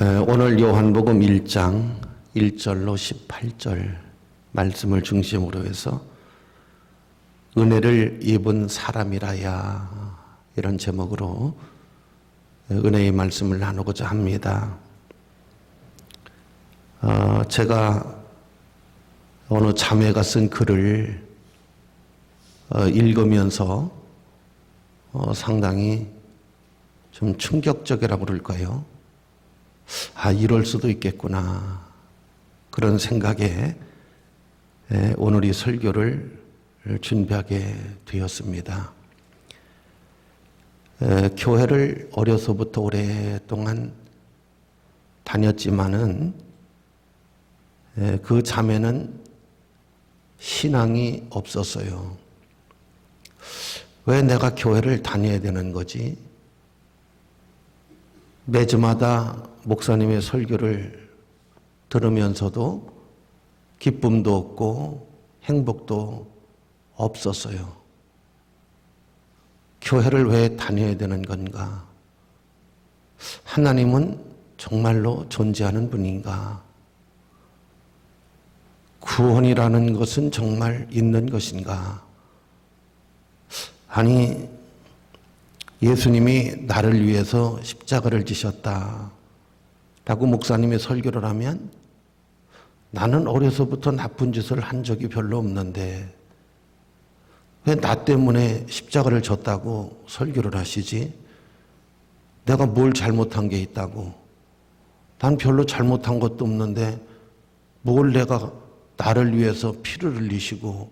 오늘 요한복음 1장 1절로 18절 말씀을 중심으로 해서 은혜를 입은 사람이라야, 이런 제목으로 은혜의 말씀을 나누고자 합니다. 제가 어느 자매가 쓴 글을 읽으면서 상당히 좀 충격적이라고 그럴까요? 이럴 수도 있겠구나, 그런 생각에 오늘 이 설교를 준비하게 되었습니다. 교회를 어려서부터 오랫동안 다녔지만은 그 자매는 신앙이 없었어요. 왜 내가 교회를 다녀야 되는 거지? 매주마다 목사님의 설교를 들으면서도 기쁨도 없고 행복도 없었어요. 교회를 왜 다녀야 되는 건가? 하나님은 정말로 존재하는 분인가? 구원이라는 것은 정말 있는 것인가? 아니, 예수님이 나를 위해서 십자가를 지셨다 라고 목사님이 설교를 하면, 나는 어려서부터 나쁜 짓을 한 적이 별로 없는데 왜 나 때문에 십자가를 졌다고 설교를 하시지? 내가 뭘 잘못한 게 있다고? 난 별로 잘못한 것도 없는데 뭘 내가 나를 위해서 피를 흘리시고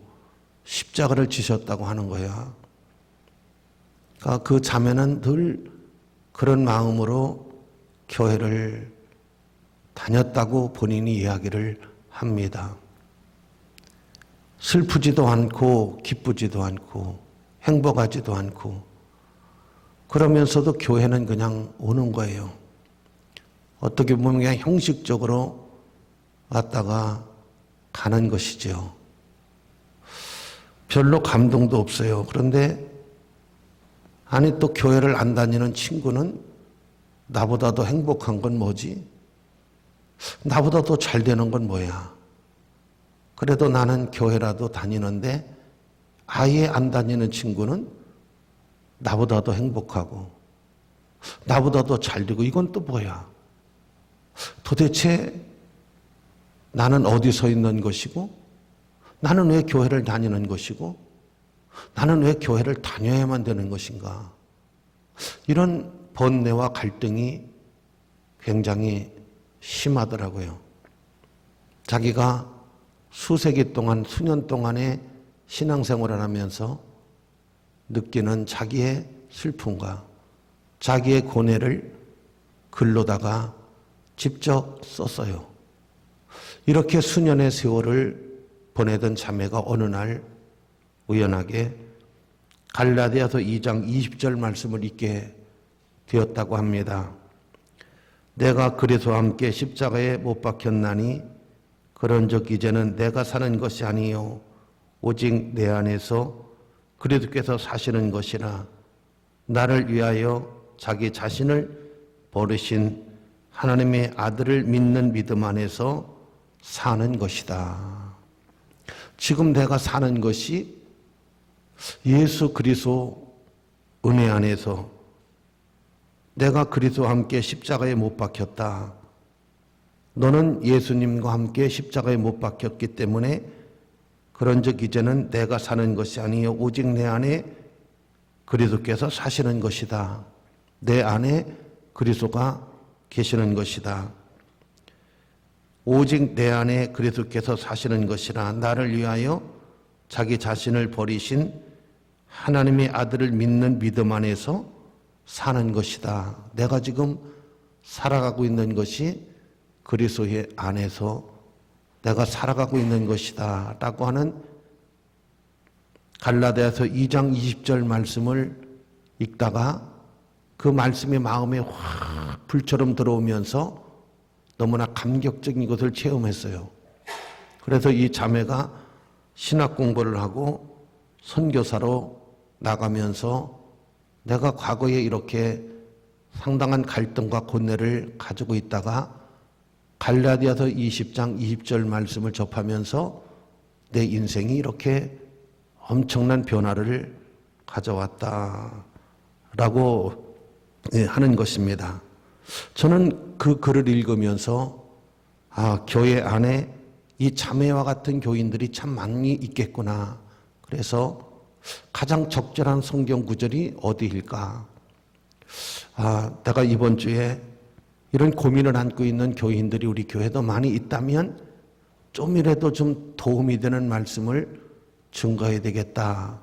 십자가를 지셨다고 하는 거야? 그러니까 그 자매는 늘 그런 마음으로 교회를 다녔다고 본인이 이야기를 합니다. 슬프지도 않고 기쁘지도 않고 행복하지도 않고, 그러면서도 교회는 그냥 오는 거예요. 어떻게 보면 그냥 형식적으로 왔다가 가는 것이죠. 별로 감동도 없어요. 그런데 아니, 또 교회를 안 다니는 친구는 나보다 더 행복한 건 뭐지? 나보다 더 잘 되는 건 뭐야? 그래도 나는 교회라도 다니는데 아예 안 다니는 친구는 나보다 더 행복하고 나보다 더 잘 되고, 이건 또 뭐야? 도대체 나는 어디 서 있는 것이고, 나는 왜 교회를 다니는 것이고, 나는 왜 교회를 다녀야만 되는 것인가? 이런 번뇌와 갈등이 굉장히 심하더라고요. 자기가 수세기 동안, 수년 동안의 신앙생활을 하면서 느끼는 자기의 슬픔과 자기의 고뇌를 글로다가 직접 썼어요. 이렇게 수년의 세월을 보내던 자매가 어느 날 우연하게 갈라디아서 2장 20절 말씀을 읽게 되었다고 합니다. 내가 그리스도와 함께 십자가에 못 박혔나니 그런즉 이제는 내가 사는 것이 아니요 오직 내 안에서 그리스도께서 사시는 것이라. 나를 위하여 자기 자신을 버리신 하나님의 아들을 믿는 믿음 안에서 사는 것이다. 지금 내가 사는 것이 예수 그리스도 은혜 안에서, 내가 그리스도와 함께 십자가에 못 박혔다. 너는 예수님과 함께 십자가에 못 박혔기 때문에 그런즉 이제는 내가 사는 것이 아니요 오직 내 안에 그리스도께서 사시는 것이다. 내 안에 그리스도가 계시는 것이다. 오직 내 안에 그리스도께서 사시는 것이라. 나를 위하여 자기 자신을 버리신 하나님의 아들을 믿는 믿음 안에서 사는 것이다. 내가 지금 살아가고 있는 것이 그리스도의 안에서 내가 살아가고 있는 것이다 라고 하는 갈라디아서 2장 20절 말씀을 읽다가 그 말씀이 마음에 확 불처럼 들어오면서 너무나 감격적인 것을 체험했어요. 그래서 이 자매가 신학 공부를 하고 선교사로 나가면서 내가 과거에 이렇게 상당한 갈등과 고뇌를 가지고 있다가 갈라디아서 20장 20절 말씀을 접하면서 내 인생이 이렇게 엄청난 변화를 가져왔다라고 하는 것입니다. 저는 그 글을 읽으면서 교회 안에 이 자매와 같은 교인들이 참 많이 있겠구나. 그래서 가장 적절한 성경 구절이 어디일까? 내가 이번 주에 이런 고민을 안고 있는 교인들이 우리 교회도 많이 있다면 좀이라도 좀 도움이 되는 말씀을 증거해야 되겠다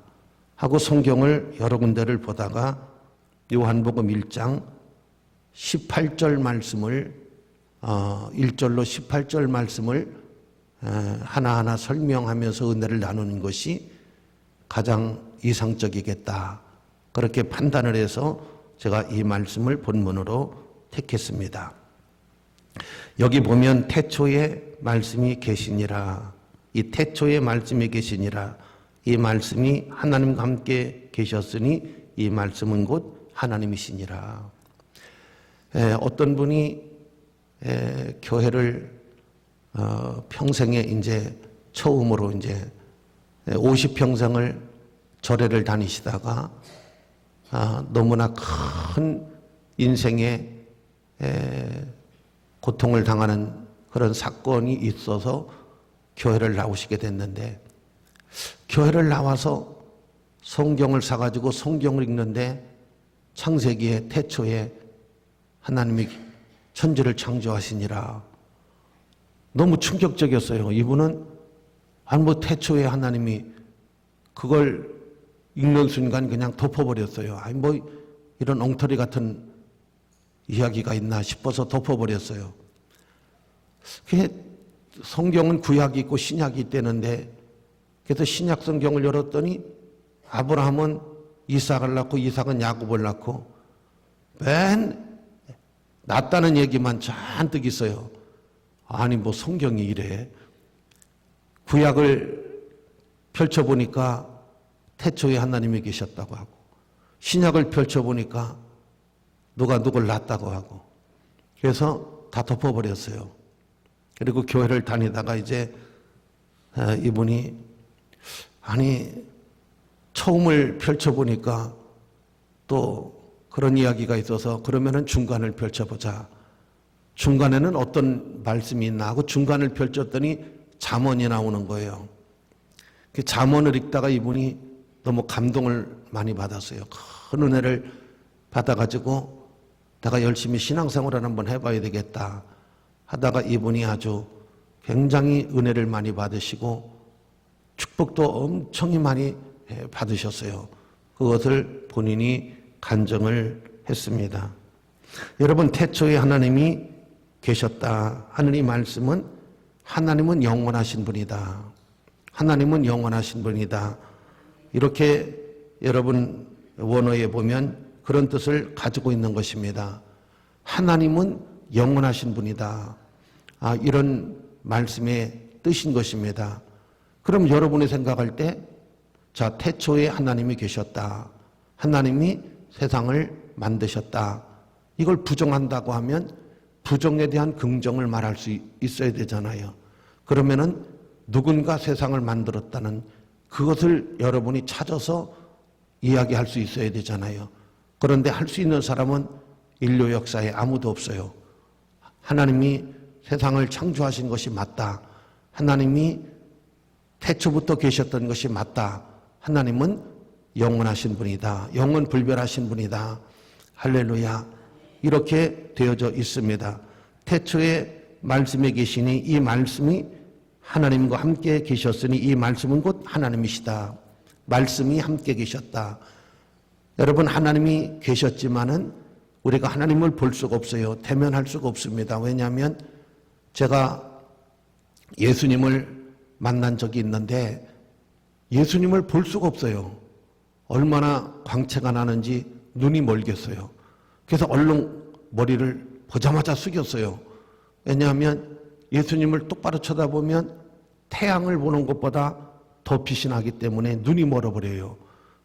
하고 성경을 여러 군데를 보다가 요한복음 1장 18절 말씀을 1절로 18절 말씀을 하나하나 설명하면서 은혜를 나누는 것이 가장 이상적이겠다. 그렇게 판단을 해서 제가 이 말씀을 본문으로 택했습니다. 여기 보면 태초에 말씀이 계시니라. 이 태초에 말씀이 계시니라. 이 말씀이 하나님과 함께 계셨으니 이 말씀은 곧 하나님이시니라. 어떤 분이 교회를 평생에 이제 처음으로 이제 50평생을 절에를 다니시다가 너무나 큰 인생에 고통을 당하는 그런 사건이 있어서 교회를 나오시게 됐는데, 교회를 나와서 성경을 사가지고 성경을 읽는데 창세기의 태초에 하나님이 천지를 창조하시니라. 너무 충격적이었어요. 이분은 태초에 하나님이, 그걸 읽는 순간 그냥 덮어버렸어요. 이런 엉터리 같은 이야기가 있나 싶어서 덮어버렸어요. 성경은 구약이 있고 신약이 있다는데, 그래서 신약 성경을 열었더니 아브라함은 이삭을 낳고 이삭은 야곱을 낳고 맨 낳았다는 얘기만 잔뜩 있어요. 성경이 이래. 구약을 펼쳐보니까 태초에 하나님이 계셨다고 하고, 신약을 펼쳐보니까 누가 누굴 낳았다고 하고, 그래서 다 덮어버렸어요. 그리고 교회를 다니다가 이제 이분이 처음을 펼쳐보니까 또 그런 이야기가 있어서 그러면은 중간을 펼쳐보자. 중간에는 어떤 말씀이 있나 하고 중간을 펼쳤더니 잠언이 나오는 거예요. 그 잠언을 읽다가 이분이 너무 감동을 많이 받았어요. 큰 은혜를 받아가지고 내가 열심히 신앙생활을 한번 해봐야 되겠다 하다가 이분이 아주 굉장히 은혜를 많이 받으시고 축복도 엄청 많이 받으셨어요. 그것을 본인이 간증을 했습니다. 여러분, 태초에 하나님이 계셨다 하는 이 말씀은 하나님은 영원하신 분이다. 하나님은 영원하신 분이다. 이렇게 여러분 원어에 보면 그런 뜻을 가지고 있는 것입니다. 하나님은 영원하신 분이다. 이런 말씀의 뜻인 것입니다. 그럼 여러분이 생각할 때, 태초에 하나님이 계셨다. 하나님이 세상을 만드셨다. 이걸 부정한다고 하면 부정에 대한 긍정을 말할 수 있어야 되잖아요. 그러면은 누군가 세상을 만들었다는 그것을 여러분이 찾아서 이야기할 수 있어야 되잖아요. 그런데 할 수 있는 사람은 인류 역사에 아무도 없어요. 하나님이 세상을 창조하신 것이 맞다. 하나님이 태초부터 계셨던 것이 맞다. 하나님은 영원하신 분이다. 영원 불변하신 분이다. 할렐루야. 이렇게 되어져 있습니다. 태초에 말씀에 계시니 이 말씀이 하나님과 함께 계셨으니 이 말씀은 곧 하나님이시다. 말씀이 함께 계셨다. 여러분, 하나님이 계셨지만은 우리가 하나님을 볼 수가 없어요. 대면할 수가 없습니다. 왜냐하면 제가 예수님을 만난 적이 있는데 예수님을 볼 수가 없어요. 얼마나 광채가 나는지 눈이 멀겠어요. 그래서 얼른 머리를 보자마자 숙였어요. 왜냐하면 예수님을 똑바로 쳐다보면 태양을 보는 것보다 더 빛이 나기 때문에 눈이 멀어버려요.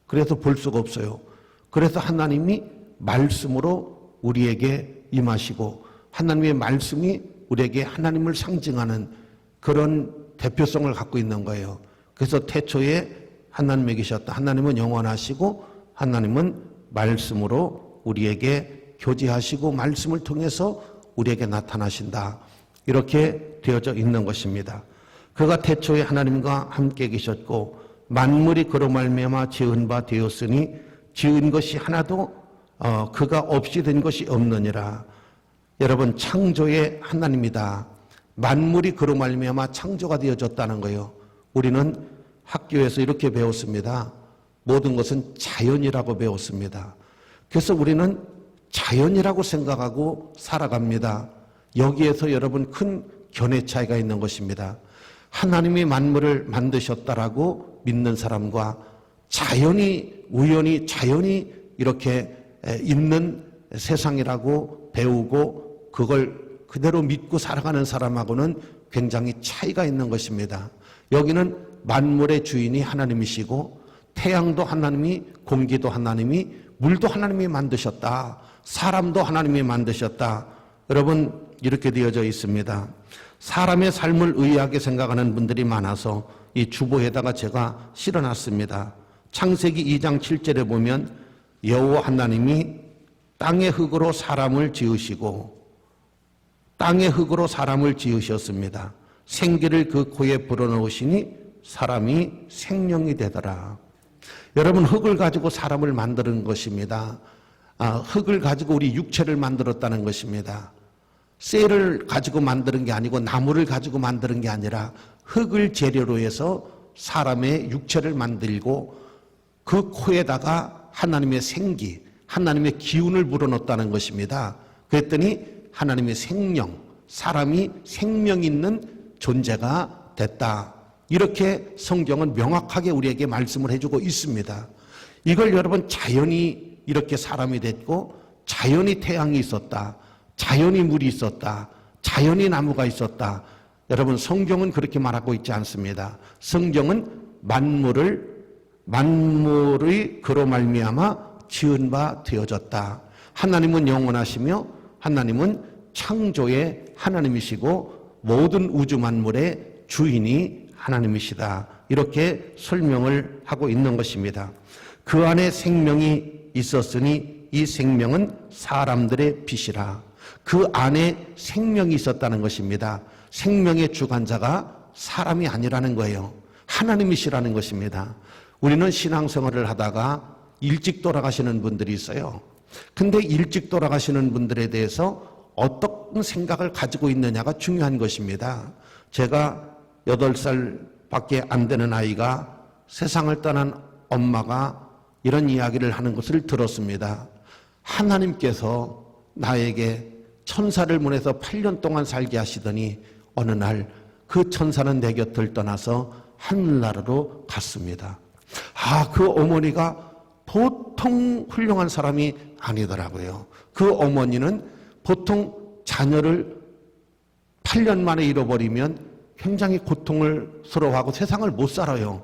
그래서 볼 수가 없어요. 그래서 하나님이 말씀으로 우리에게 임하시고 하나님의 말씀이 우리에게 하나님을 상징하는 그런 대표성을 갖고 있는 거예요. 그래서 태초에 하나님이 계셨다. 하나님은 영원하시고 하나님은 말씀으로 우리에게 교제하시고 말씀을 통해서 우리에게 나타나신다. 이렇게 되어져 있는 것입니다. 그가 태초에 하나님과 함께 계셨고 만물이 그로 말미암아 지은 바 되었으니 지은 것이 하나도 그가 없이 된 것이 없느니라. 여러분, 창조의 하나님이다. 만물이 그로 말미암아 창조가 되어졌다는 거예요. 우리는 학교에서 이렇게 배웠습니다. 모든 것은 자연이라고 배웠습니다. 그래서 우리는 자연이라고 생각하고 살아갑니다. 여기에서 여러분 큰 견해 차이가 있는 것입니다. 하나님이 만물을 만드셨다라고 믿는 사람과 자연이 우연히 자연이 이렇게 있는 세상이라고 배우고 그걸 그대로 믿고 살아가는 사람하고는 굉장히 차이가 있는 것입니다. 여기는 만물의 주인이 하나님이시고 태양도 하나님이, 공기도 하나님이, 물도 하나님이 만드셨다. 사람도 하나님이 만드셨다. 여러분, 이렇게 되어져 있습니다. 사람의 삶을 의아하게 생각하는 분들이 많아서 이 주보에다가 제가 실어놨습니다. 창세기 2장 7절에 보면 여호와 하나님이 땅의 흙으로 사람을 지으시고 땅의 흙으로 사람을 지으셨습니다. 생기를 그 코에 불어넣으시니 사람이 생명이 되더라. 여러분, 흙을 가지고 사람을 만드는 것입니다. 흙을 가지고 우리 육체를 만들었다는 것입니다. 쇠를 가지고 만드는 게 아니고 나무를 가지고 만드는 게 아니라 흙을 재료로 해서 사람의 육체를 만들고 그 코에다가 하나님의 생기, 하나님의 기운을 불어넣었다는 것입니다. 그랬더니 하나님의 생명, 사람이 생명 있는 존재가 됐다. 이렇게 성경은 명확하게 우리에게 말씀을 해주고 있습니다. 이걸 여러분, 자연이 이렇게 사람이 됐고 자연이 태양이 있었다. 자연이 물이 있었다. 자연이 나무가 있었다. 여러분, 성경은 그렇게 말하고 있지 않습니다. 성경은 만물의 그로 말미암아 지은 바 되어졌다. 하나님은 영원하시며 하나님은 창조의 하나님이시고 모든 우주 만물의 주인이 하나님이시다. 이렇게 설명을 하고 있는 것입니다. 그 안에 생명이 있었으니 이 생명은 사람들의 빛이라. 그 안에 생명이 있었다는 것입니다. 생명의 주관자가 사람이 아니라는 거예요. 하나님이시라는 것입니다. 우리는 신앙생활을 하다가 일찍 돌아가시는 분들이 있어요. 근데 일찍 돌아가시는 분들에 대해서 어떤 생각을 가지고 있느냐가 중요한 것입니다. 제가 8살밖에 안 되는 아이가 세상을 떠난 엄마가 이런 이야기를 하는 것을 들었습니다. 하나님께서 나에게 천사를 보내서 8년 동안 살게 하시더니 어느 날 그 천사는 내 곁을 떠나서 하늘나라로 갔습니다. 그 어머니가 보통 훌륭한 사람이 아니더라고요. 그 어머니는 보통 자녀를 8년 만에 잃어버리면 굉장히 고통을 스러워하고 세상을 못 살아요.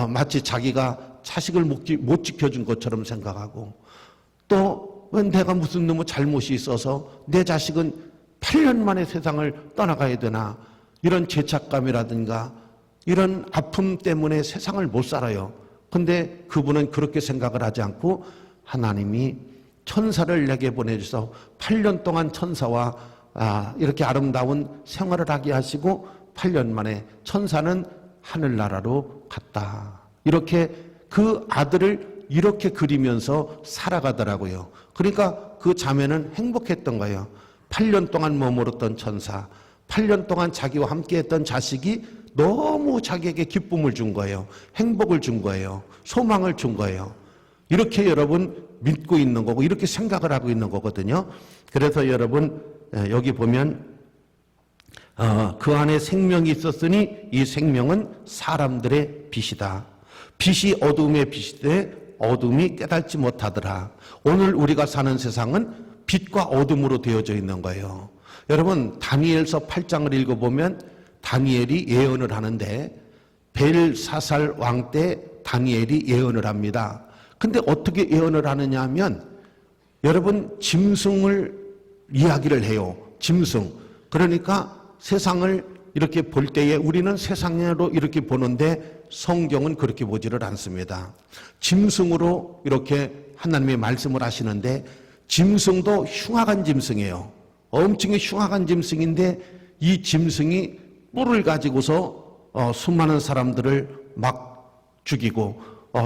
마치 자기가 자식을 못 지켜준 것처럼 생각하고, 또 내가 무슨 너무 잘못이 있어서 내 자식은 8년 만에 세상을 떠나가야 되나, 이런 죄책감이라든가 이런 아픔 때문에 세상을 못 살아요. 근데 그분은 그렇게 생각을 하지 않고 하나님이 천사를 내게 보내주셔서 8년 동안 천사와 이렇게 아름다운 생활을 하게 하시고 8년 만에 천사는 하늘나라로 갔다. 이렇게 그 아들을 이렇게 그리면서 살아가더라고요. 그러니까 그 자매는 행복했던 거예요. 8년 동안 머물렀던 천사, 8년 동안 자기와 함께했던 자식이 너무 자기에게 기쁨을 준 거예요. 행복을 준 거예요. 소망을 준 거예요. 이렇게 여러분 믿고 있는 거고 이렇게 생각을 하고 있는 거거든요. 그래서 여러분 여기 보면 그 안에 생명이 있었으니 이 생명은 사람들의 빛이다. 빛이 어둠의 빛이되 어둠이 깨닫지 못하더라. 오늘 우리가 사는 세상은 빛과 어둠으로 되어져 있는 거예요. 여러분, 다니엘서 8장을 읽어보면 다니엘이 예언을 하는데 벨사살 왕 때 다니엘이 예언을 합니다. 근데 어떻게 예언을 하느냐 하면 여러분 짐승을 이야기를 해요. 짐승. 그러니까 세상을 이렇게 볼 때에 우리는 세상으로 이렇게 보는데 성경은 그렇게 보지를 않습니다. 짐승으로 이렇게 하나님의 말씀을 하시는데 짐승도 흉악한 짐승이에요. 엄청나게 흉악한 짐승인데 이 짐승이 뿔을 가지고서 수많은 사람들을 막 죽이고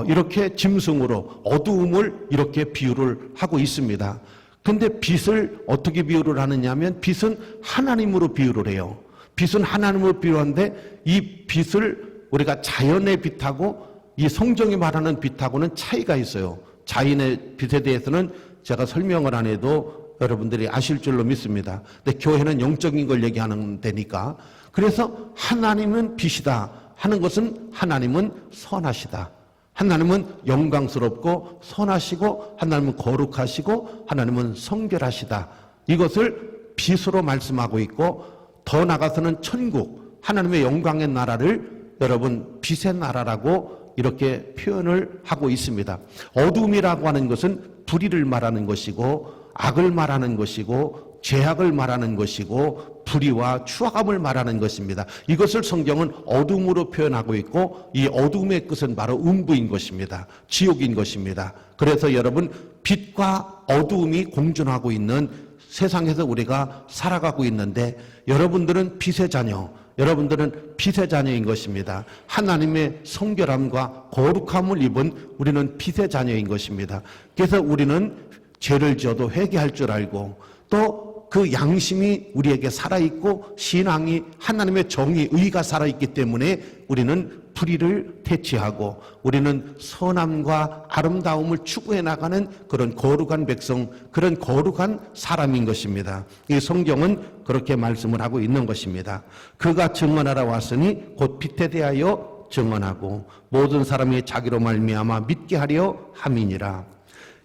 이렇게 짐승으로 어두움을 이렇게 비유를 하고 있습니다. 근데 빛을 어떻게 비유를 하느냐 하면 빛은 하나님으로 비유를 해요. 빛은 하나님으로 비유하는데 이 빛을 우리가 자연의 빛하고 이 성경이 말하는 빛하고는 차이가 있어요. 자연의 빛에 대해서는 제가 설명을 안 해도 여러분들이 아실 줄로 믿습니다. 근데 교회는 영적인 걸 얘기하는 데니까. 그래서 하나님은 빛이다 하는 것은 하나님은 선하시다. 하나님은 영광스럽고 선하시고 하나님은 거룩하시고 하나님은 성결하시다. 이것을 빛으로 말씀하고 있고 더 나아가서는 천국, 하나님의 영광의 나라를 여러분 빛의 나라라고 이렇게 표현을 하고 있습니다. 어둠이라고 하는 것은 불의를 말하는 것이고 악을 말하는 것이고 죄악을 말하는 것이고 불의와 추악함을 말하는 것입니다. 이것을 성경은 어둠으로 표현하고 있고 이 어둠의 끝은 바로 음부인 것입니다. 지옥인 것입니다. 그래서 여러분 빛과 어둠이 공존하고 있는 세상에서 우리가 살아가고 있는데 여러분들은 빛의 자녀, 여러분들은 빛의 자녀인 것입니다. 하나님의 성결함과 거룩함을 입은 우리는 빛의 자녀인 것입니다. 그래서 우리는 죄를 지어도 회개할 줄 알고 또 그 양심이 우리에게 살아있고 신앙이 하나님의 정의, 의가 살아있기 때문에 우리는 불의를 퇴치하고 우리는 선함과 아름다움을 추구해 나가는 그런 거룩한 백성, 그런 거룩한 사람인 것입니다. 이 성경은 그렇게 말씀을 하고 있는 것입니다. 그가 증언하러 왔으니 곧 빛에 대하여 증언하고 모든 사람이 자기로 말미암아 믿게 하려 함이니라.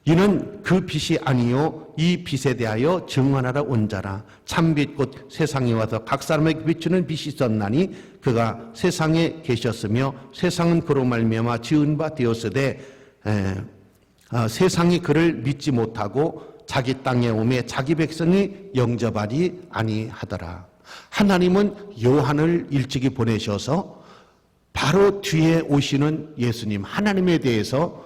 이는 그 빛이 아니요 이 빛에 대하여 증언하러 온 자라. 참빛 곧 세상에 와서 각 사람에게 비추는 빛이 있었나니 그가 세상에 계셨으며 세상은 그로 말미암아 지은 바 되었으되 세상이 그를 믿지 못하고 자기 땅에 오매 자기 백성이 영접하리 아니하더라. 하나님은 요한을 일찍이 보내셔서 바로 뒤에 오시는 예수님 하나님에 대해서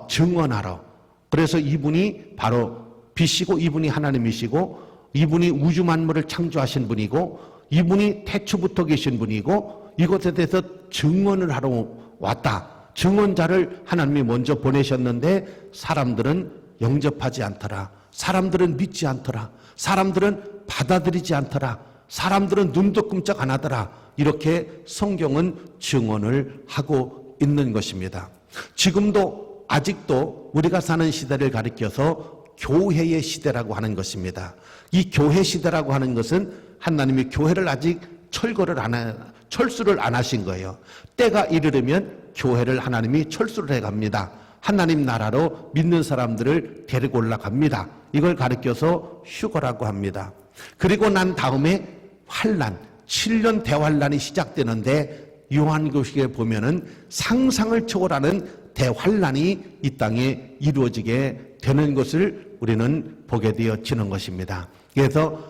증언하러, 그래서 이분이 바로 빛이고 이분이 하나님이시고 이분이 우주 만물을 창조하신 분이고 이분이 태초부터 계신 분이고 이것에 대해서 증언을 하러 왔다. 증언자를 하나님이 먼저 보내셨는데 사람들은 영접하지 않더라. 사람들은 믿지 않더라. 사람들은 받아들이지 않더라. 사람들은 눈도 끔찍 안 하더라. 이렇게 성경은 증언을 하고 있는 것입니다. 지금도 아직도 우리가 사는 시대를 가리켜서 교회의 시대라고 하는 것입니다. 이 교회 시대라고 하는 것은 하나님이 교회를 아직 철수를 안 하신 거예요. 때가 이르면 교회를 하나님이 철수를 해갑니다. 하나님 나라로 믿는 사람들을 데리고 올라갑니다. 이걸 가리켜서 휴거라고 합니다. 그리고 난 다음에 환란, 7년 대환란이 시작되는데 요한계시록에 보면은 상상을 초월하는 대환란이 이 땅에 이루어지게 되는 것을 우리는 보게 되어지는 것입니다. 그래서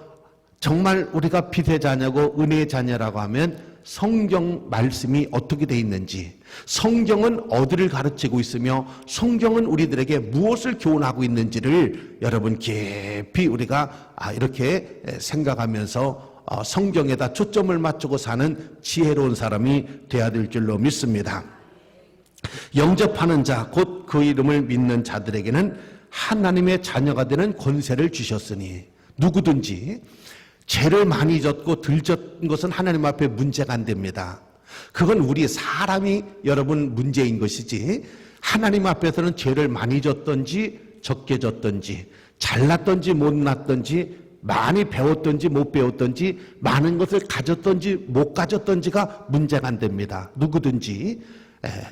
정말 우리가 빛의 자녀고 은혜의 자녀라고 하면 성경 말씀이 어떻게 되어 있는지, 성경은 어디를 가르치고 있으며 성경은 우리들에게 무엇을 교훈하고 있는지를 여러분 깊이 우리가 이렇게 생각하면서 성경에다 초점을 맞추고 사는 지혜로운 사람이 되어야 될 줄로 믿습니다. 영접하는 자, 곧 그 이름을 믿는 자들에게는 하나님의 자녀가 되는 권세를 주셨으니, 누구든지 죄를 많이 졌고 덜 졌은 것은 하나님 앞에 문제가 안 됩니다. 그건 우리 사람이 여러분 문제인 것이지, 하나님 앞에서는 죄를 많이 졌든지 적게 졌든지 잘났든지 못났든지 많이 배웠든지 못 배웠든지 많은 것을 가졌든지 못 가졌든지가 문제가 안 됩니다. 누구든지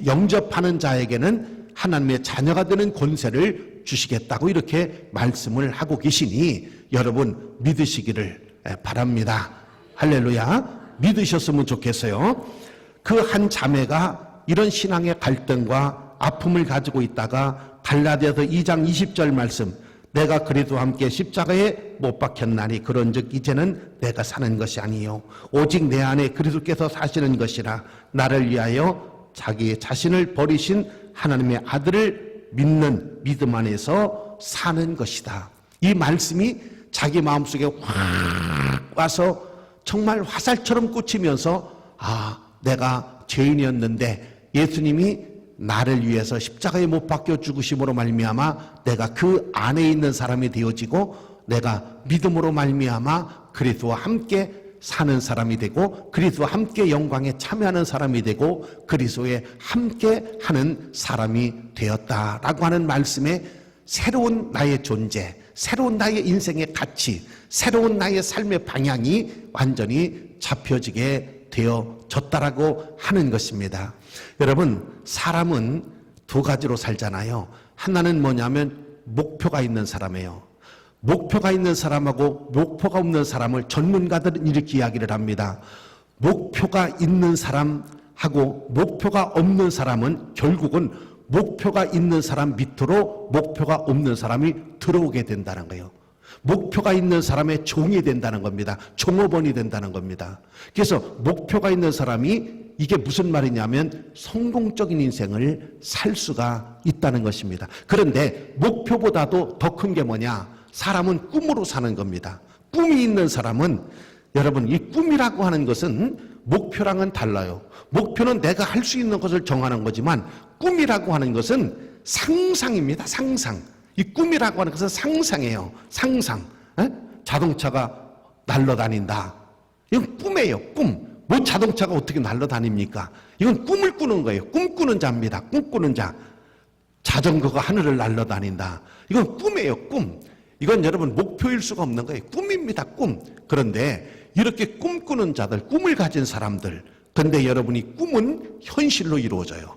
영접하는 자에게는 하나님의 자녀가 되는 권세를 주시겠다고 이렇게 말씀을 하고 계시니 여러분 믿으시기를 바랍니다. 할렐루야. 믿으셨으면 좋겠어요. 그 한 자매가 이런 신앙의 갈등과 아픔을 가지고 있다가 갈라디아서 2장 20절 말씀, 내가 그리스도와 함께 십자가에 못 박혔나니 그런즉 이제는 내가 사는 것이 아니요 오직 내 안에 그리스도께서 사시는 것이라. 나를 위하여 자기 자신을 버리신 하나님의 아들을 믿는 믿음 안에서 사는 것이다. 이 말씀이 자기 마음속에 확 와서 정말 화살처럼 꽂히면서 내가 죄인이었는데 예수님이 나를 위해서 십자가에 못 박혀 죽으심으로 말미암아 내가 그 안에 있는 사람이 되어지고 내가 믿음으로 말미암아 그리스도와 함께 사는 사람이 되고 그리스도와 함께 영광에 참여하는 사람이 되고 그리스도에 함께 하는 사람이 되었다라고 하는 말씀에 새로운 나의 존재, 새로운 나의 인생의 가치, 새로운 나의 삶의 방향이 완전히 잡혀지게 되어졌다라고 하는 것입니다. 여러분, 사람은 두 가지로 살잖아요. 하나는 뭐냐면 목표가 있는 사람이에요. 목표가 있는 사람하고 목표가 없는 사람을 전문가들은 이렇게 이야기를 합니다. 목표가 있는 사람하고 목표가 없는 사람은 결국은 목표가 있는 사람 밑으로 목표가 없는 사람이 들어오게 된다는 거예요. 목표가 있는 사람의 종이 된다는 겁니다. 종업원이 된다는 겁니다. 그래서 목표가 있는 사람이 이게 무슨 말이냐면 성공적인 인생을 살 수가 있다는 것입니다. 그런데 목표보다도 더 큰 게 뭐냐? 사람은 꿈으로 사는 겁니다. 꿈이 있는 사람은 여러분 이 꿈이라고 하는 것은 목표랑은 달라요. 목표는 내가 할 수 있는 것을 정하는 거지만 꿈이라고 하는 것은 상상입니다. 상상. 이 꿈이라고 하는 것은 상상이에요. 상상. 자동차가 날아다닌다. 이건 꿈이에요. 꿈. 뭐 자동차가 어떻게 날아다닙니까? 이건 꿈을 꾸는 거예요. 꿈꾸는 자입니다. 꿈꾸는 자. 자전거가 하늘을 날아다닌다. 이건 꿈이에요. 꿈. 이건 여러분 목표일 수가 없는 거예요. 꿈입니다. 꿈. 그런데 이렇게 꿈꾸는 자들, 꿈을 가진 사람들. 근데 여러분이 꿈은 현실로 이루어져요.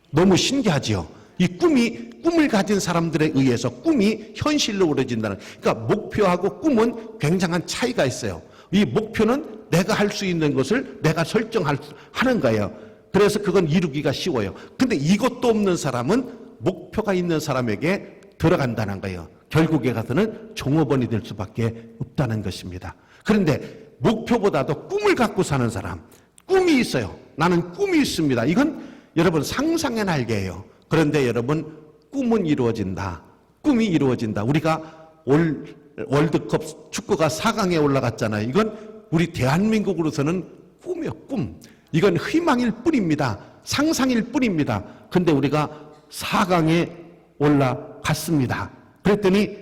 너무 신기하지요? 이 꿈을 가진 사람들에 의해서 꿈이 현실로 이루어진다는. 그러니까 목표하고 꿈은 굉장한 차이가 있어요. 이 목표는 내가 할 수 있는 것을 내가 설정하는 거예요. 그래서 그건 이루기가 쉬워요. 근데 이것도 없는 사람은 목표가 있는 사람에게 들어간다는 거예요. 결국에 가서는 종업원이 될 수밖에 없다는 것입니다. 그런데 목표보다도 꿈을 갖고 사는 사람, 꿈이 있어요. 나는 꿈이 있습니다. 이건 여러분 상상의 날개예요. 그런데 여러분 꿈은 이루어진다. 꿈이 이루어진다. 우리가 월드컵 축구가 4강에 올라갔잖아요. 이건 우리 대한민국으로서는 꿈이요. 꿈. 이건 희망일 뿐입니다. 상상일 뿐입니다. 근데 우리가 4강에 올라갔습니다. 그랬더니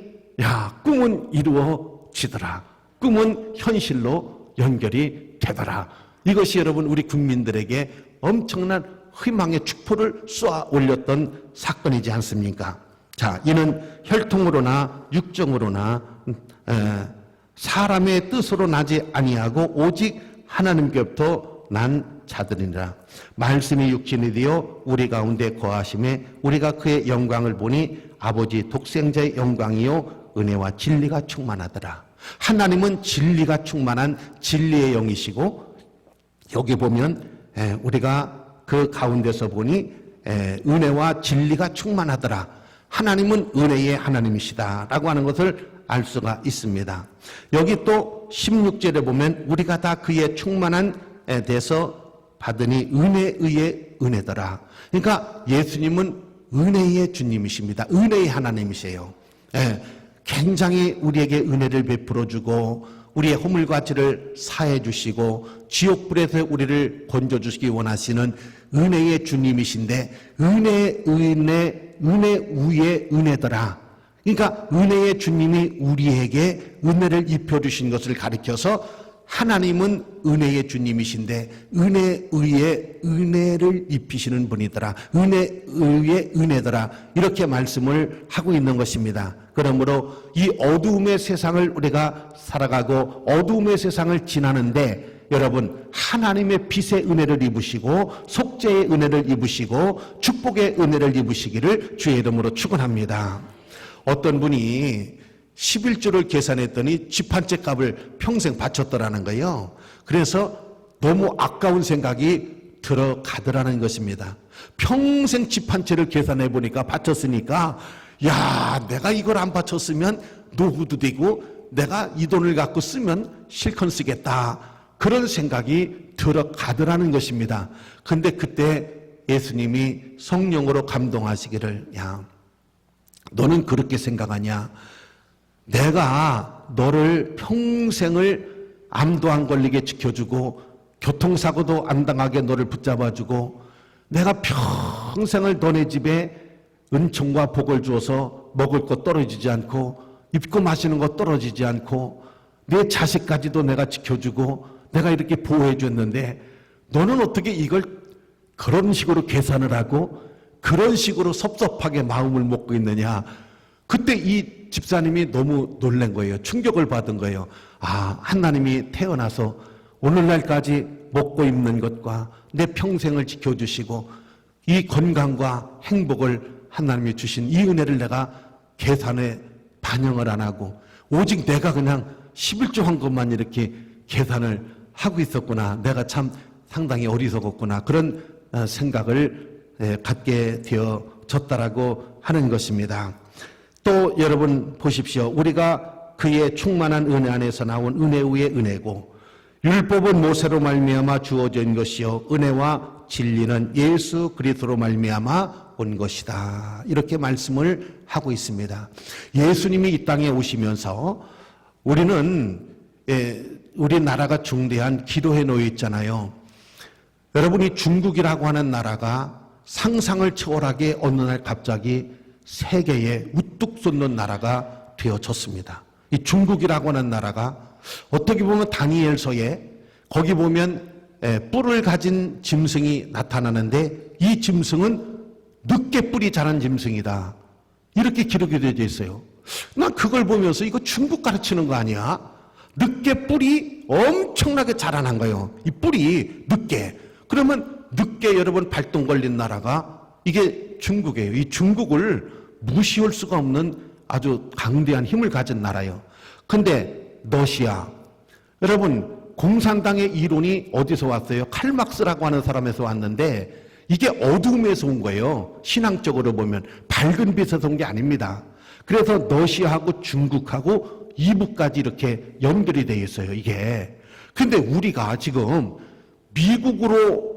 꿈은 이루어지더라. 꿈은 현실로 연결이 되더라. 이것이 여러분 우리 국민들에게 엄청난 희망의 축포를 쏘아 올렸던 사건이지 않습니까? 자, 이는 혈통으로나 육정으로나 사람의 뜻으로 나지 아니하고 오직 하나님께로부터 난 자들이니라. 말씀이 육신이 되어 우리 가운데 거하심에 우리가 그의 영광을 보니 아버지 독생자의 영광이요 은혜와 진리가 충만하더라. 하나님은 진리가 충만한 진리의 영이시고 여기 보면 우리가 그 가운데서 보니 은혜와 진리가 충만하더라. 하나님은 은혜의 하나님이시다라고 하는 것을 알 수가 있습니다. 여기 또 16절에 보면 우리가 다 그의 충만한 데서 받으니 은혜에 의해 은혜더라. 그러니까 예수님은 은혜의 주님이십니다. 은혜의 하나님이세요. 굉장히 우리에게 은혜를 베풀어 주고 우리의 허물과 죄를 사해 주시고 지옥불에서 우리를 건져 주시기 원하시는 은혜의 주님이신데 은혜 위에 은혜더라. 그러니까 은혜의 주님이 우리에게 은혜를 입혀 주신 것을 가리켜서 하나님은 은혜의 주님이신데 은혜 위에 은혜를 입히시는 분이더라. 은혜 위에 은혜더라. 이렇게 말씀을 하고 있는 것입니다. 그러므로 이 어두움의 세상을 우리가 살아가고 어두움의 세상을 지나는데 여러분 하나님의 빛의 은혜를 입으시고 속죄의 은혜를 입으시고 축복의 은혜를 입으시기를 주의 이름으로 축원합니다. 어떤 분이 11조를 계산했더니 집 한 채 값을 평생 바쳤더라는 거예요. 그래서 너무 아까운 생각이 들어가더라는 것입니다. 평생 집 한 채를 계산해 보니까 바쳤으니까 야, 내가 이걸 안 바쳤으면 노후도 되고 내가 이 돈을 갖고 쓰면 실컷 쓰겠다. 그런 생각이 들어가더라는 것입니다. 근데 그때 예수님이 성령으로 감동하시기를, 야, 너는 그렇게 생각하냐? 내가 너를 평생을 암도 안 걸리게 지켜주고 교통사고도 안 당하게 너를 붙잡아주고 내가 평생을 너네 집에 은총과 복을 주어서 먹을 것 떨어지지 않고 입고 마시는 것 떨어지지 않고 내 자식까지도 내가 지켜주고 내가 이렇게 보호해 줬는데 너는 어떻게 이걸 그런 식으로 계산을 하고 그런 식으로 섭섭하게 마음을 먹고 있느냐. 그때 이 집사님이 너무 놀란 거예요. 충격을 받은 거예요. 아, 하나님이 태어나서 오늘날까지 먹고 입는 것과 내 평생을 지켜주시고 이 건강과 행복을 하나님이 주신 이 은혜를 내가 계산에 반영을 안 하고 오직 내가 그냥 11조 한 것만 이렇게 계산을 하고 있었구나. 내가 참 상당히 어리석었구나. 그런 생각을 갖게 되어졌다라고 하는 것입니다. 또 여러분 보십시오. 우리가 그의 충만한 은혜 안에서 나온 은혜 위에 은혜고 율법은 모세로 말미암아 주어진 것이요 은혜와 진리는 예수 그리스도로 말미암아 온 것이다. 이렇게 말씀을 하고 있습니다. 예수님이 이 땅에 오시면서 우리는 우리나라가 중대한 기도에 놓여 있잖아요. 여러분이 중국이라고 하는 나라가 상상을 초월하게 어느 날 갑자기 세계에 우뚝 솟는 나라가 되어졌습니다. 이 중국이라고 하는 나라가 어떻게 보면 다니엘서에 거기 보면 뿔을 가진 짐승이 나타나는데 이 짐승은 늦게 뿔이 자란 짐승이다. 이렇게 기록이 되어 있어요. 난 그걸 보면서 이거 중국 가르치는 거 아니야? 늦게 뿔이 엄청나게 자라난 거예요. 이 뿔이 늦게. 그러면 늦게 여러분 발동 걸린 나라가 이게 중국이에요. 이 중국을 무시할 수가 없는 아주 강대한 힘을 가진 나라예요. 근데 러시아, 여러분 공산당의 이론이 어디서 왔어요? 칼막스라고 하는 사람에서 왔는데 이게 어둠에서 온 거예요. 신앙적으로 보면 밝은 빛에서 온 게 아닙니다. 그래서 러시아하고 중국하고 이북까지 이렇게 연결이 되어 있어요. 이게. 근데 우리가 지금 미국으로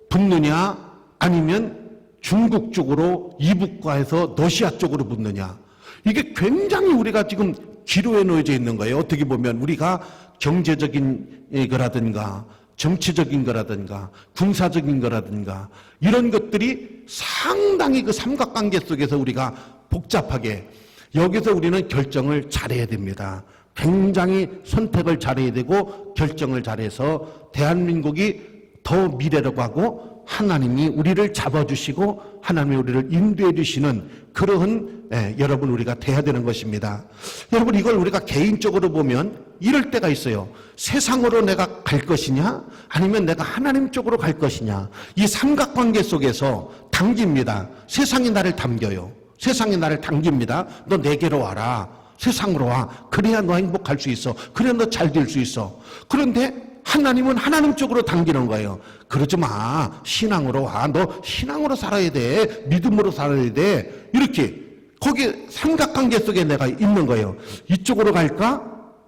붙느냐 아니면 중국 쪽으로 이북과해서 러시아 쪽으로 붙느냐. 이게 굉장히 우리가 지금 기로에 놓여져 있는 거예요. 어떻게 보면 우리가 경제적인 거라든가 정치적인 거라든가 군사적인 거라든가 이런 것들이 상당히 그 삼각관계 속에서 우리가 복잡하게 여기서 우리는 결정을 잘해야 됩니다. 굉장히 선택을 잘해야 되고 결정을 잘해서 대한민국이 더 미래로 가고 하나님이 우리를 잡아주시고 하나님이 우리를 인도해 주시는 그러한 여러분 우리가 돼야 되는 것입니다. 여러분 이걸 우리가 개인적으로 보면 이럴 때가 있어요. 세상으로 내가 갈 것이냐 아니면 내가 하나님 쪽으로 갈 것이냐. 이 삼각관계 속에서 당깁니다. 세상이 나를 당겨요. 세상이 나를 당깁니다. 너 내게로 와라. 세상으로 와. 그래야 너 행복할 수 있어. 그래야 너 잘 될 수 있어. 그런데 하나님은 하나님 쪽으로 당기는 거예요. 그러지 마. 신앙으로 와. 너 신앙으로 살아야 돼. 믿음으로 살아야 돼. 이렇게 거기 삼각관계 속에 내가 있는 거예요. 이쪽으로 갈까?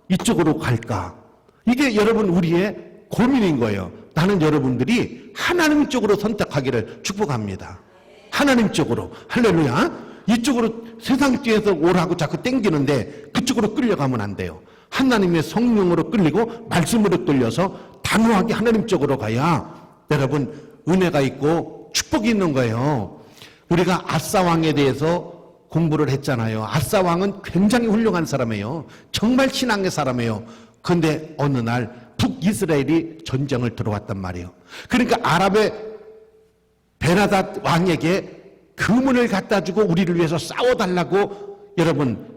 이쪽으로 갈까? 이게 여러분 우리의 고민인 거예요. 나는 여러분들이 하나님 쪽으로 선택하기를 축복합니다. 하나님 쪽으로. 할렐루야. 이쪽으로 세상 뒤에서 오라고 자꾸 땡기는데 그쪽으로 끌려가면 안 돼요. 하나님의 성령으로 끌리고 말씀으로 끌려서 단호하게 하나님 쪽으로 가야 여러분 은혜가 있고 축복이 있는 거예요. 우리가 아싸왕에 대해서 공부를 했잖아요. 아싸왕은 굉장히 훌륭한 사람이에요. 정말 신앙의 사람이에요. 그런데 어느 날 북이스라엘이 전쟁을 들어왔단 말이에요. 그러니까 아랍의 베나닷 왕에게 금은을 갖다 주고 우리를 위해서 싸워달라고 여러분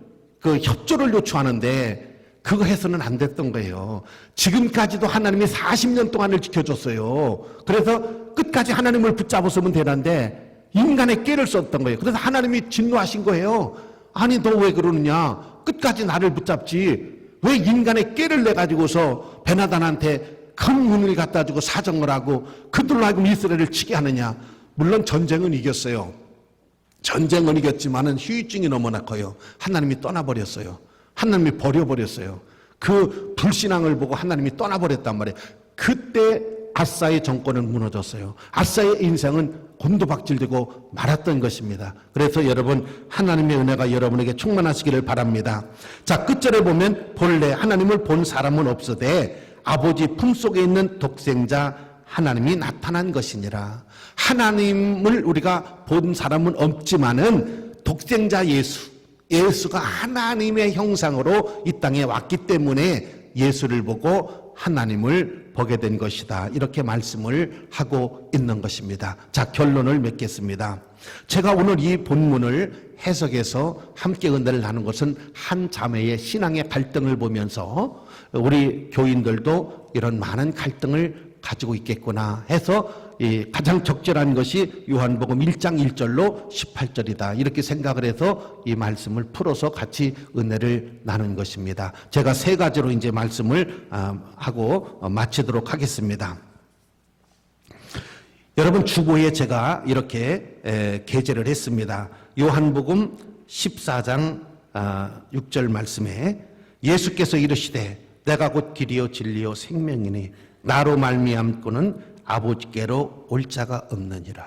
그 협조를 요청하는데 그거 해서는 안 됐던 거예요. 지금까지도 하나님이 40년 동안을 지켜줬어요. 그래서 끝까지 하나님을 붙잡았으면 되는데 인간의 깨를 썼던 거예요. 그래서 하나님이 진노하신 거예요. 아니 너 왜 그러느냐. 끝까지 나를 붙잡지. 왜 인간의 깨를 내가지고서 베나단한테 큰 은을 갖다 주고 사정을 하고 그들로 하여금 이스라엘을 치게 하느냐. 물론 전쟁은 이겼어요. 전쟁은 이겼지만은 후유증이 너무나 커요. 하나님이 떠나버렸어요. 하나님이 버려버렸어요. 그 불신앙을 보고 하나님이 떠나버렸단 말이에요. 그때 아사의 정권은 무너졌어요. 아사의 인생은 곤두박질되고 말았던 것입니다. 그래서 여러분, 하나님의 은혜가 여러분에게 충만하시기를 바랍니다. 자, 끝절에 보면 본래 하나님을 본 사람은 없으되 아버지 품속에 있는 독생자 하나님이 나타난 것이니라. 하나님을 우리가 본 사람은 없지만은 독생자 예수가 하나님의 형상으로 이 땅에 왔기 때문에 예수를 보고 하나님을 보게 된 것이다. 이렇게 말씀을 하고 있는 것입니다. 자, 결론을 맺겠습니다. 제가 오늘 이 본문을 해석해서 함께 은혜를 나눈 것은 한 자매의 신앙의 갈등을 보면서 우리 교인들도 이런 많은 갈등을 가지고 있겠구나 해서 가장 적절한 것이 요한복음 1장 1절로 18절이다. 이렇게 생각을 해서 이 말씀을 풀어서 같이 은혜를 나눈 것입니다. 제가 세 가지로 이제 말씀을 하고 마치도록 하겠습니다. 여러분, 주보에 제가 이렇게 게재를 했습니다. 요한복음 14장 6절 말씀에 예수께서 이르시되 내가 곧 길이요 진리요 생명이니 나로 말미암고는 아버지께로 올 자가 없느니라.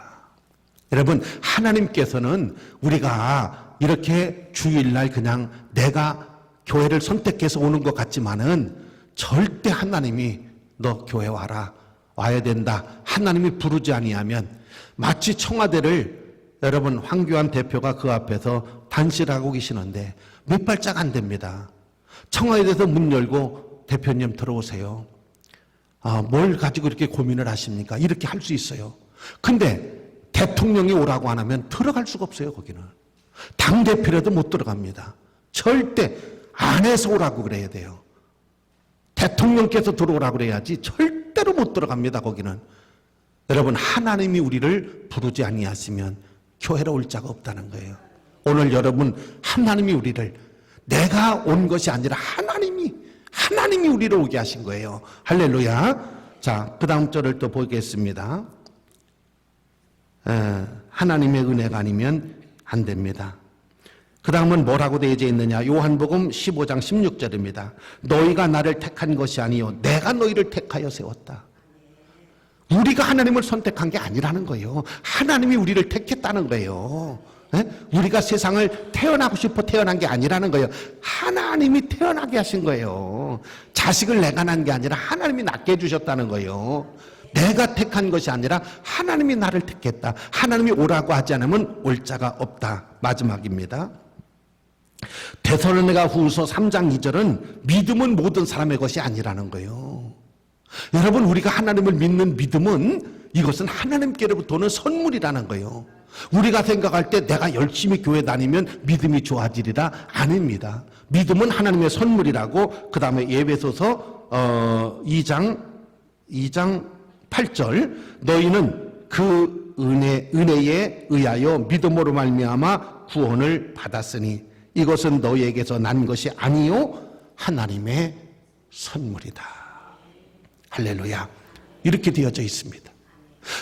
여러분, 하나님께서는 우리가 이렇게 주일날 그냥 내가 교회를 선택해서 오는 것 같지만은 절대 하나님이 너 교회 와야 된다. 하나님이 부르지 아니하면 마치 청와대를 여러분 황교안 대표가 그 앞에서 단실하고 계시는데 몇 발짝 안 됩니다. 청와대에서 문 열고 대표님 들어오세요. 뭘 가지고 이렇게 고민을 하십니까? 이렇게 할 수 있어요. 근데 대통령이 오라고 안 하면 들어갈 수가 없어요. 거기는 당대표라도 못 들어갑니다. 절대 안에서 오라고 그래야 돼요. 대통령께서 들어오라고 그래야지 절대로 못 들어갑니다. 거기는. 여러분, 하나님이 우리를 부르지 아니하시면 교회로 올 자가 없다는 거예요. 오늘 여러분, 하나님이 우리를, 내가 온 것이 아니라 하나님이 우리를 오게 하신 거예요. 할렐루야. 자, 그 다음 절을 또 보겠습니다. 하나님의 은혜가 아니면 안 됩니다. 그 다음은 뭐라고 되어져 있느냐? 요한복음 15장 16절입니다. 너희가 나를 택한 것이 아니요 내가 너희를 택하여 세웠다. 우리가 하나님을 선택한 게 아니라는 거예요. 하나님이 우리를 택했다는 거예요. 우리가 세상을 태어나고 싶어 태어난 게 아니라는 거예요. 하나님이 태어나게 하신 거예요. 자식을 내가 낳은 게 아니라 하나님이 낳게 해주셨다는 거예요. 내가 택한 것이 아니라 하나님이 나를 택했다. 하나님이 오라고 하지 않으면 올 자가 없다. 마지막입니다. 데살로니가 후서 3장 2절은 믿음은 모든 사람의 것이 아니라는 거예요. 여러분, 우리가 하나님을 믿는 믿음은 이것은 하나님께로부터 오는 선물이라는 거예요. 우리가 생각할 때 내가 열심히 교회 다니면 믿음이 좋아지리라, 아닙니다. 믿음은 하나님의 선물이라고. 그 다음에 에베소서 2장 8절 너희는 그 은혜에 의하여 믿음으로 말미암아 구원을 받았으니 이것은 너희에게서 난 것이 아니요 하나님의 선물이다. 할렐루야. 이렇게 되어져 있습니다.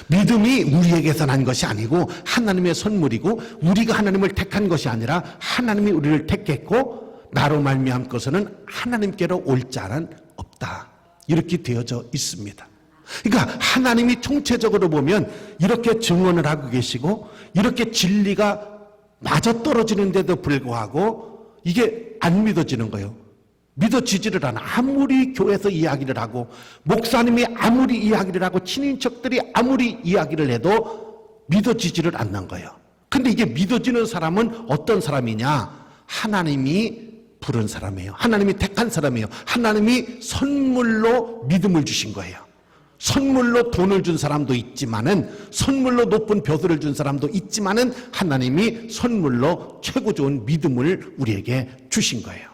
믿음이 우리에게서 난 것이 아니고 하나님의 선물이고, 우리가 하나님을 택한 것이 아니라 하나님이 우리를 택했고, 나로 말미암고서는 하나님께로 올 자는 없다. 이렇게 되어져 있습니다. 그러니까 하나님이 총체적으로 보면 이렇게 증언을 하고 계시고 이렇게 진리가 맞아떨어지는데도 불구하고 이게 안 믿어지는 거예요. 믿어지지를 않아. 아무리 교회에서 이야기를 하고 목사님이 아무리 이야기를 하고 친인척들이 아무리 이야기를 해도 믿어지지를 않는 거예요. 근데 이게 믿어지는 사람은 어떤 사람이냐? 하나님이 부른 사람이에요. 하나님이 택한 사람이에요. 하나님이 선물로 믿음을 주신 거예요. 선물로 돈을 준 사람도 있지만은, 선물로 높은 벼슬을 준 사람도 있지만은, 하나님이 선물로 최고 좋은 믿음을 우리에게 주신 거예요.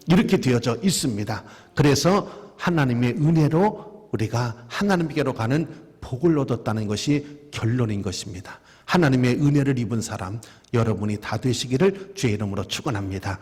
이렇게 되어져 있습니다. 그래서 하나님의 은혜로 우리가 하나님께로 가는 복을 얻었다는 것이 결론인 것입니다. 하나님의 은혜를 입은 사람 여러분이 다 되시기를 주의 이름으로 축원합니다.